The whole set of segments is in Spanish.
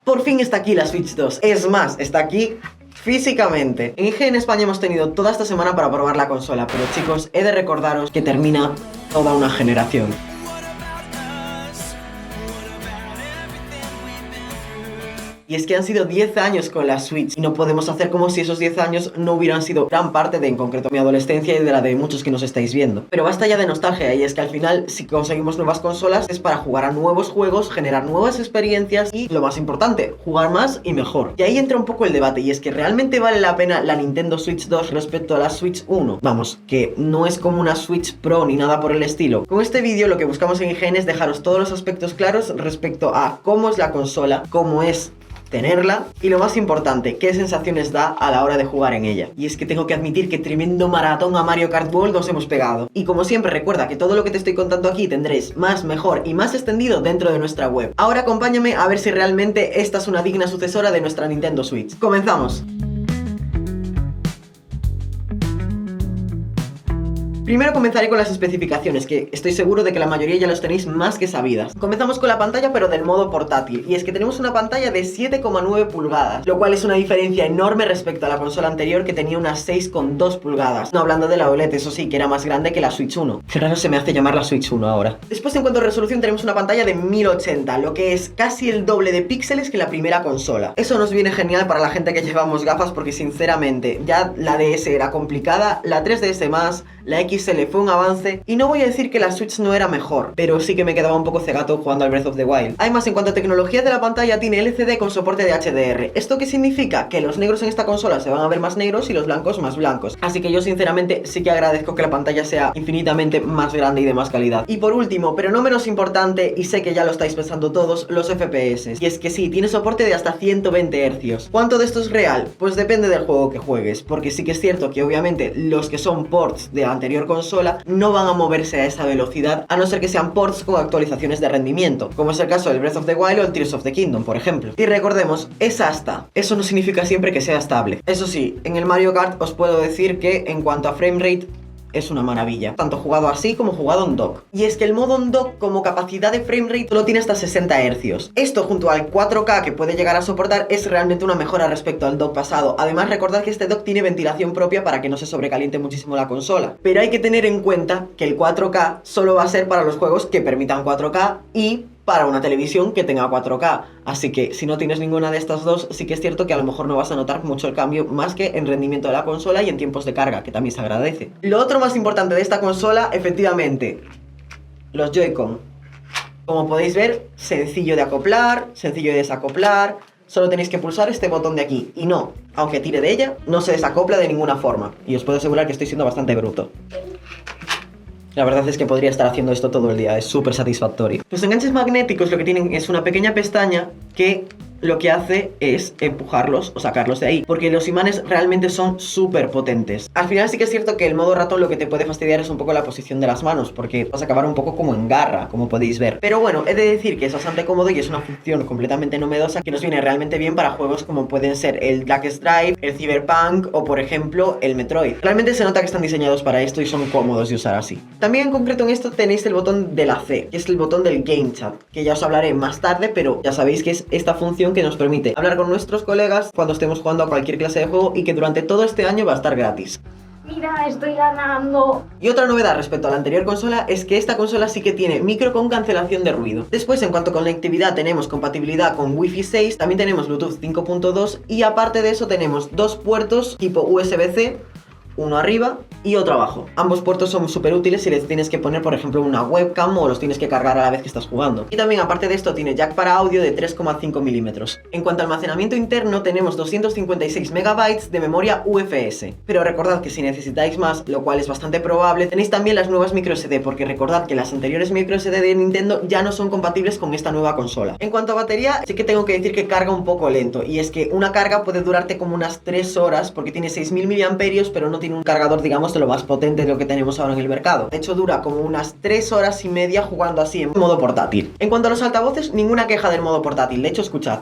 Por fin está aquí la Switch 2. Es más, está aquí físicamente. En IGN España hemos tenido toda esta semana para probar la consola, pero chicos, he de recordaros que termina toda una generación. Y es que han sido 10 años con la Switch y no podemos hacer como si esos 10 años no hubieran sido gran parte de, en concreto, mi adolescencia y de la de muchos que nos estáis viendo. Pero basta ya de nostalgia, y es que al final, si conseguimos nuevas consolas, es para jugar a nuevos juegos, generar nuevas experiencias y, lo más importante, jugar más y mejor. Y ahí entra un poco el debate, y es que ¿realmente vale la pena la Nintendo Switch 2 respecto a la Switch 1? Vamos, que no es como una Switch Pro ni nada por el estilo. Con este vídeo lo que buscamos en IGN es dejaros todos los aspectos claros respecto a cómo es la consola, cómo es tenerla y lo más importante, qué sensaciones da a la hora de jugar en ella. Y es que tengo que admitir que tremendo maratón a Mario Kart World nos hemos pegado. Y como siempre, recuerda que todo lo que te estoy contando aquí tendréis más, mejor y más extendido dentro de nuestra web. Ahora acompáñame a ver si realmente esta es una digna sucesora de nuestra Nintendo Switch. ¡Comenzamos! Primero comenzaré con las especificaciones, que estoy seguro de que la mayoría ya los tenéis más que sabidas. Comenzamos con la pantalla, pero del modo portátil, y es que tenemos una pantalla de 7,9 pulgadas, lo cual es una diferencia enorme respecto a la consola anterior, que tenía unas 6,2 pulgadas. No hablando de la OLED, eso sí, que era más grande que la Switch 1. Qué raro se me hace llamar la Switch 1 ahora. Después, en cuanto a resolución, tenemos una pantalla de 1080, lo que es casi el doble de píxeles que la primera consola. Eso nos viene genial para la gente que llevamos gafas, porque sinceramente, ya la DS era complicada, la 3DS más, la XL fue un avance, y no voy a decir que la Switch no era mejor, pero sí que me quedaba un poco cegato jugando al Breath of the Wild. Además, en cuanto a tecnología de la pantalla, tiene LCD con soporte de HDR. ¿Esto qué significa? Que los negros en esta consola se van a ver más negros y los blancos más blancos. Así que yo sinceramente sí que agradezco que la pantalla sea infinitamente más grande y de más calidad. Y por último, pero no menos importante, y sé que ya lo estáis pensando todos, los FPS. Y es que sí, tiene soporte de hasta 120 Hz. ¿Cuánto de esto es real? Pues depende del juego que juegues, porque sí que es cierto que obviamente los que son ports de la anterior consola no van a moverse a esa velocidad, a no ser que sean ports con actualizaciones de rendimiento, como es el caso del Breath of the Wild o el Tears of the Kingdom, por ejemplo. Y recordemos, es hasta. Eso no significa siempre que sea estable. Eso sí, en el Mario Kart os puedo decir que en cuanto a framerate es una maravilla, tanto jugado así como jugado on dock. Y es que el modo on dock como capacidad de framerate solo tiene hasta 60 Hz. Esto junto al 4K que puede llegar a soportar es realmente una mejora respecto al dock pasado. Además, recordad que este dock tiene ventilación propia para que no se sobrecaliente muchísimo la consola. Pero hay que tener en cuenta que el 4K solo va a ser para los juegos que permitan 4K y para una televisión que tenga 4K. Así que si no tienes ninguna de estas dos, sí que es cierto que a lo mejor no vas a notar mucho el cambio, más que en rendimiento de la consola y en tiempos de carga, que también se agradece. Lo otro más importante de esta consola, efectivamente, los Joy-Con. Como podéis ver, sencillo de acoplar, sencillo de desacoplar. Solo tenéis que pulsar este botón de aquí. Y no, aunque tire de ella, no se desacopla de ninguna forma. Y os puedo asegurar que estoy siendo bastante bruto. La verdad es que podría estar haciendo esto todo el día, es súper satisfactorio. Los enganches magnéticos lo que tienen es una pequeña pestaña que lo que hace es empujarlos o sacarlos de ahí, porque los imanes realmente son súper potentes. Al final sí que es cierto que el modo ratón lo que te puede fastidiar es un poco la posición de las manos, porque vas a acabar un poco como en garra, como podéis ver. Pero bueno, he de decir que es bastante cómodo y es una función completamente novedosa que nos viene realmente bien para juegos como pueden ser el Darkest Drive, el Cyberpunk o por ejemplo el Metroid. Realmente se nota que están diseñados para esto y son cómodos de usar así. También en concreto en esto tenéis el botón de la C, que es el botón del Game Chat, que ya os hablaré más tarde, pero ya sabéis que es esta función que nos permite hablar con nuestros colegas cuando estemos jugando a cualquier clase de juego y que durante todo este año va a estar gratis. Mira, estoy ganando. Y otra novedad respecto a la anterior consola es que esta consola sí que tiene micro con cancelación de ruido. Después, en cuanto a conectividad, tenemos compatibilidad con Wi-Fi 6, también tenemos Bluetooth 5.2 y aparte de eso tenemos dos puertos tipo USB-C, uno arriba y otro abajo. Ambos puertos son súper útiles si les tienes que poner, por ejemplo, una webcam o los tienes que cargar a la vez que estás jugando. Y también, aparte de esto, tiene jack para audio de 3,5 milímetros. En cuanto a almacenamiento interno, tenemos 256 megabytes de memoria UFS. Pero recordad que si necesitáis más, lo cual es bastante probable, tenéis también las nuevas microSD, porque recordad que las anteriores microSD de Nintendo ya no son compatibles con esta nueva consola. En cuanto a batería, sí que tengo que decir que carga un poco lento, y es que una carga puede durarte como unas 3 horas, porque tiene 6000 mAh, pero no tiene un cargador, digamos, de lo más potente de lo que tenemos ahora en el mercado. De hecho, dura como unas 3 horas y media jugando así en modo portátil. En cuanto a los altavoces, ninguna queja del modo portátil. De hecho, escuchad.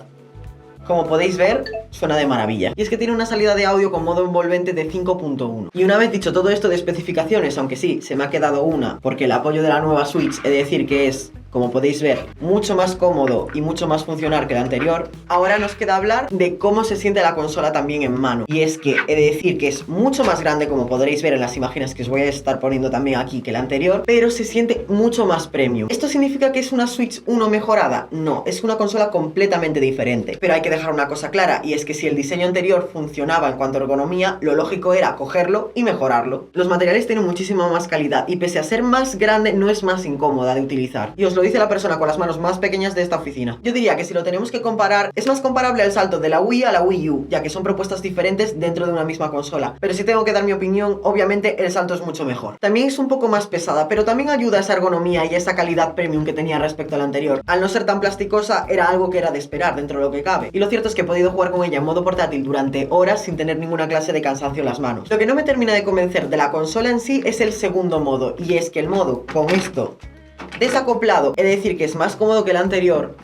Como podéis ver, suena de maravilla. Y es que tiene una salida de audio con modo envolvente de 5.1. Y una vez dicho todo esto de especificaciones, aunque sí, se me ha quedado una, porque el apoyo de la nueva Switch, he de decir que es como podéis ver, mucho más cómodo y mucho más funcional que el anterior, ahora nos queda hablar de cómo se siente la consola también en mano. Y es que he de decir que es mucho más grande, como podréis ver en las imágenes que os voy a estar poniendo también aquí, que el anterior, pero se siente mucho más premium. ¿Esto significa que es una Switch 1 mejorada? No, es una consola completamente diferente. Pero hay que dejar una cosa clara, y es que si el diseño anterior funcionaba en cuanto a ergonomía, lo lógico era cogerlo y mejorarlo. Los materiales tienen muchísima más calidad y pese a ser más grande no es más incómoda de utilizar. Y os lo dice la persona con las manos más pequeñas de esta oficina. Yo diría que si lo tenemos que comparar, es más comparable al salto de la Wii a la Wii U, ya que son propuestas diferentes dentro de una misma consola. Pero si tengo que dar mi opinión, obviamente el salto es mucho mejor. También es un poco más pesada, pero también ayuda a esa ergonomía y esa calidad premium que tenía respecto al anterior. Al no ser tan plasticosa, era algo que era de esperar dentro de lo que cabe. Y lo cierto es que he podido jugar con ella en modo portátil durante horas sin tener ninguna clase de cansancio en las manos. Lo que no me termina de convencer de la consola en sí es el segundo modo, y es que el modo con esto desacoplado, he de decir que es más cómodo que el anterior,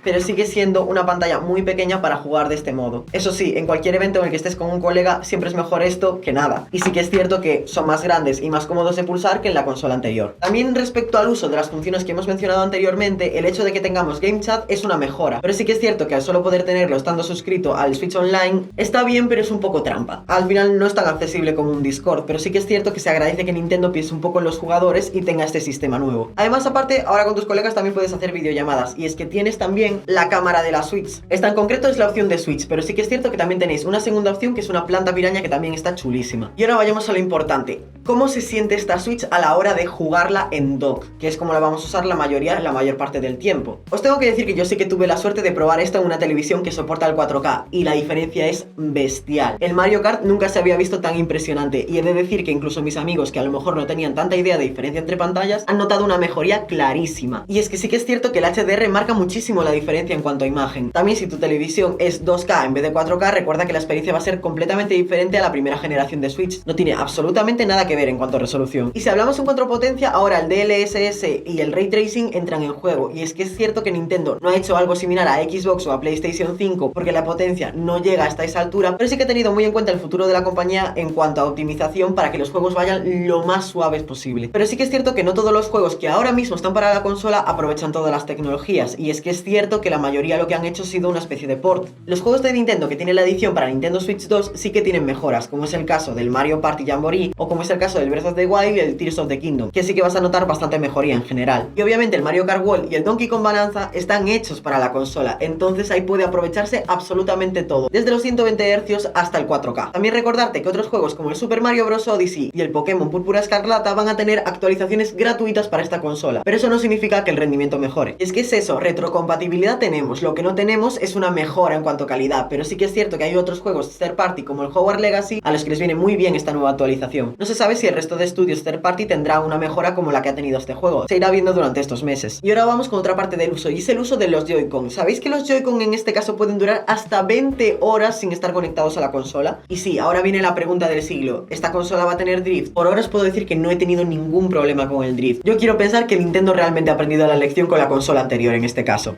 pero sigue siendo una pantalla muy pequeña para jugar de este modo. Eso sí, en cualquier evento en el que estés con un colega, siempre es mejor esto que nada. Y sí que es cierto que son más grandes y más cómodos de pulsar que en la consola anterior. También respecto al uso de las funciones que hemos mencionado anteriormente, el hecho de que tengamos Game Chat es una mejora. Pero sí que es cierto que al solo poder tenerlo estando suscrito al Switch Online, está bien, pero es un poco trampa. Al final no es tan accesible como un Discord, pero sí que es cierto que se agradece que Nintendo piense un poco en los jugadores y tenga este sistema nuevo. Además, aparte, ahora con tus colegas también puedes hacer videollamadas, y es que tienes también la cámara de la Switch. Esta en concreto es la opción de Switch, pero sí que es cierto que también tenéis una segunda opción que es una planta piraña que también está chulísima. Y ahora vayamos a lo importante. ¿Cómo se siente esta Switch a la hora de jugarla en dock? Que es como la vamos a usar la mayor parte del tiempo. Os tengo que decir que yo sí que tuve la suerte de probar esto en una televisión que soporta el 4K y la diferencia es bestial. El Mario Kart nunca se había visto tan impresionante y he de decir que incluso mis amigos que a lo mejor no tenían tanta idea de diferencia entre pantallas han notado una mejoría clarísima. Y es que sí que es cierto que el HDR marca muchísimo la diferencia en cuanto a imagen. También si tu televisión es 2K en vez de 4K, recuerda que la experiencia va a ser completamente diferente a la primera generación de Switch. No tiene absolutamente nada que ver en cuanto a resolución. Y si hablamos en cuanto a potencia, ahora el DLSS y el Ray Tracing entran en juego. Y es que es cierto que Nintendo no ha hecho algo similar a Xbox o a PlayStation 5 porque la potencia no llega hasta esa altura, pero sí que ha tenido muy en cuenta el futuro de la compañía en cuanto a optimización para que los juegos vayan lo más suaves posible. Pero sí que es cierto que no todos los juegos que ahora mismo están para la consola aprovechan todas las tecnologías, y es que es cierto que la mayoría lo que han hecho ha sido una especie de port. Los juegos de Nintendo que tiene la edición para Nintendo Switch 2 sí que tienen mejoras, como es el caso del Mario Party Jamboree o como es el caso del Breath of the Wild y el Tears of the Kingdom, que sí que vas a notar bastante mejoría en general. Y obviamente el Mario Kart World y el Donkey Kong Bonanza están hechos para la consola, entonces ahí puede aprovecharse absolutamente todo, desde los 120 Hz hasta el 4K. También recordarte que otros juegos como el Super Mario Bros. Odyssey y el Pokémon Púrpura Escarlata van a tener actualizaciones gratuitas para esta consola, pero eso no significa que el rendimiento mejore. Y es que es eso, retrocompatibilidad tenemos, lo que no tenemos es una mejora en cuanto a calidad, pero sí que es cierto que hay otros juegos third party como el Hogwarts Legacy a los que les viene muy bien esta nueva actualización. No se sabe si el resto de estudios third party tendrá una mejora como la que ha tenido este juego, se irá viendo durante estos meses. Y ahora vamos con otra parte del uso, y es el uso de los Joy-Con. ¿Sabéis que los Joy-Con en este caso pueden durar hasta 20 horas sin estar conectados a la consola? Y sí, ahora viene la pregunta del siglo, ¿esta consola va a tener drift? Por ahora os puedo decir que no he tenido ningún problema con el drift. Yo quiero pensar que Nintendo realmente ha aprendido la lección con la consola anterior en este caso.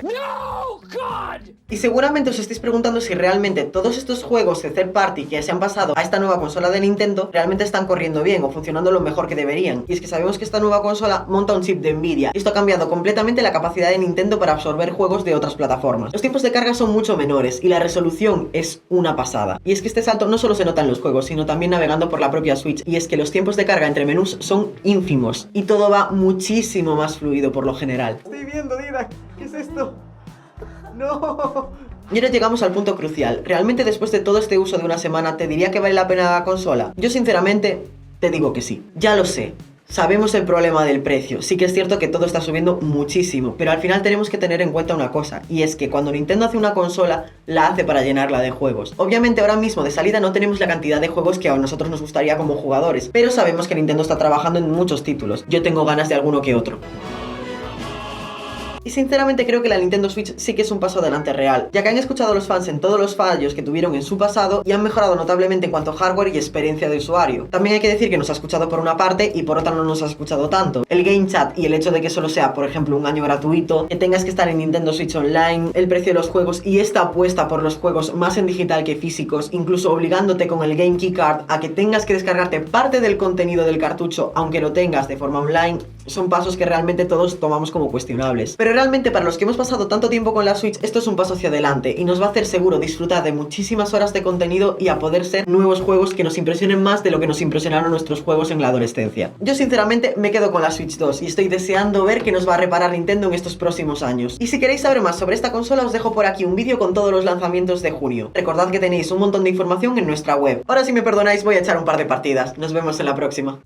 ¡No, God! Y seguramente os estáis preguntando si realmente todos estos juegos de third party que se han pasado a esta nueva consola de Nintendo realmente están corriendo bien o funcionando lo mejor que deberían. Y es que sabemos que esta nueva consola monta un chip de Nvidia y esto ha cambiado completamente la capacidad de Nintendo para absorber juegos de otras plataformas. Los tiempos de carga son mucho menores y la resolución es una pasada. Y es que este salto no solo se nota en los juegos, sino también navegando por la propia Switch. Y es que los tiempos de carga entre menús son ínfimos y todo va muchísimo más fluido por lo general. Estoy viendo, Didac, ¿qué es esto? ¡No! Y ahora llegamos al punto crucial. ¿Realmente después de todo este uso de una semana te diría que vale la pena la consola? Yo sinceramente te digo que sí. Ya lo sé. Sabemos el problema del precio, sí que es cierto que todo está subiendo muchísimo, pero al final tenemos que tener en cuenta una cosa, y es que cuando Nintendo hace una consola, la hace para llenarla de juegos. Obviamente ahora mismo de salida no tenemos la cantidad de juegos que a nosotros nos gustaría como jugadores, pero sabemos que Nintendo está trabajando en muchos títulos. Yo tengo ganas de alguno que otro. Y sinceramente creo que la Nintendo Switch sí que es un paso adelante real, ya que han escuchado a los fans en todos los fallos que tuvieron en su pasado y han mejorado notablemente en cuanto a hardware y experiencia de usuario. También hay que decir que nos ha escuchado por una parte y por otra no nos ha escuchado tanto. El Game Chat y el hecho de que solo sea, por ejemplo, un año gratuito, que tengas que estar en Nintendo Switch Online, el precio de los juegos y esta apuesta por los juegos más en digital que físicos, incluso obligándote con el Game Key Card a que tengas que descargarte parte del contenido del cartucho aunque lo tengas de forma online, son pasos que realmente todos tomamos como cuestionables. Pero realmente para los que hemos pasado tanto tiempo con la Switch, esto es un paso hacia adelante y nos va a hacer seguro disfrutar de muchísimas horas de contenido y a poder ser nuevos juegos que nos impresionen más de lo que nos impresionaron nuestros juegos en la adolescencia. Yo sinceramente me quedo con la Switch 2 y estoy deseando ver qué nos va a reparar Nintendo en estos próximos años. Y si queréis saber más sobre esta consola, os dejo por aquí un vídeo con todos los lanzamientos de junio. Recordad que tenéis un montón de información en nuestra web. Ahora, si me perdonáis, voy a echar un par de partidas. Nos vemos en la próxima.